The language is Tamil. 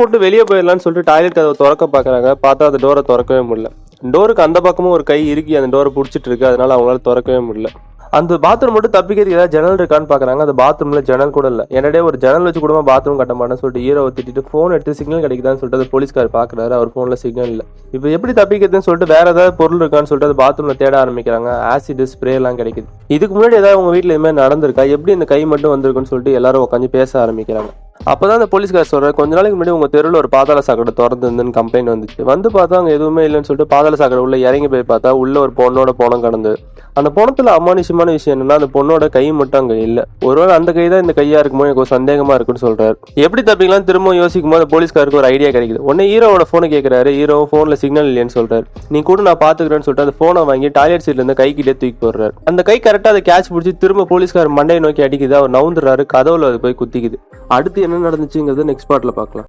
மட்டும் வெளியே போயிடலான்னு சொல்லிட்டு டாய்லெட் கதவை திறக்க பாக்குறாங்க. பார்த்தா அந்த டோரை திறக்கவே முடியல. டோருக்கு அந்த பக்கமும் ஒரு கை இறுக்கி அந்த டோரை பிடிச்சிட்டு இருக்கு. அதனால அவங்களால திறக்கவே முடியல. அந்த பாத்ரூம் மட்டும் தப்பிக்கிறதுக்கு ஏதாவது ஜன்னல் இருக்கான்னு பாக்குறாங்க. அந்த பாத்ரூம்ல ஜன்னல் கூட இல்ல. என்னடே ஒரு ஜன்னல் வச்சு கூட பாத்ரூம் கட்ட மாட்டேன்னு சொல்லிட்டு ஹீரோவை திட்டிட்டு போன் எடுத்து சிக்னல் கிடைக்குதான்னு சொல்லிட்டு அந்த போலீஸ்கார் பாக்குறாரு. அவர் போன்ல சிக்னல் இல்ல. இப்போ எப்படி தப்பிக்கிறதுன்னு சொல்லிட்டு வேற ஏதாவது பொருள் இருக்கான்னு சொல்லிட்டு அந்த பாத்ரூம்ல தேட ஆரம்பிக்கிறாங்க. ஆசிட் ஸ்ப்ரே எல்லாம் கிடைக்குது. இதுக்கு முன்னாடி ஏதாவது உங்க வீட்டுல இது மாதிரி நடந்திருக்கா, எப்படி இந்த கை மட்டும் வந்திருக்குன்னு சொல்லிட்டு எல்லாரும் உட்காந்து பேச ஆரம்பிக்கிறாங்க. அப்பதான் அந்த போலீஸ்கார் சொல்றாரு, கொஞ்ச நாளைக்கு முன்னாடி உங்க தெருவில் ஒரு பாதாள சாக்கடை திறந்து இருந்துன்னு கம்ப்ளைண்ட் வந்துச்சு. வந்து பார்த்தா அங்க எதுவுமே இல்லைன்னு சொல்லிட்டு பாதாள சாக்கடை உள்ள இறங்கி போய் பார்த்தா உள்ள ஒரு பொண்ணோட போனம் கடந்து. அந்த பொணத்துல அமானுஷமான விஷயம் என்னன்னா, அந்த பொண்ணோட கை மட்டும் அங்க இல்ல. ஒருவேளை அந்த கை தான் இந்த கையா இருக்குமோ எனக்கு ஒரு சந்தேகமா இருக்குன்னு சொல்றாரு. எப்படி தப்பிக்கலாம் திரும்ப யோசிக்கும் போது போலீஸ்காருக்கு ஒரு ஐடியா கிடைக்குது. உடனே ஹீரோவோட போனை கேட்கிறாரு. ஹீரோ போன்ல சிக்னல் இல்லைன்னு சொல்றாரு. நீ கூட நான் பாத்துக்கிறேன்னு சொல்லிட்டு அந்த போனை வாங்கி டாய்லெட் சீட்ல இருந்து கை கிட்டே தூக்கி போடுறாரு. அந்த கை கரெக்டா அதை கேட்ச் பிடிச்சி திரும்ப போலீஸ்கார் மண்டையை நோக்கி அடிக்குது. அவர் நவுந்துறாரு. கதவுல அது போய் குத்திக்குது. அடுத்து என்ன நடந்துச்சுங்கிறது நெக்ஸ்ட் பார்ட்ல பார்க்கலாம்.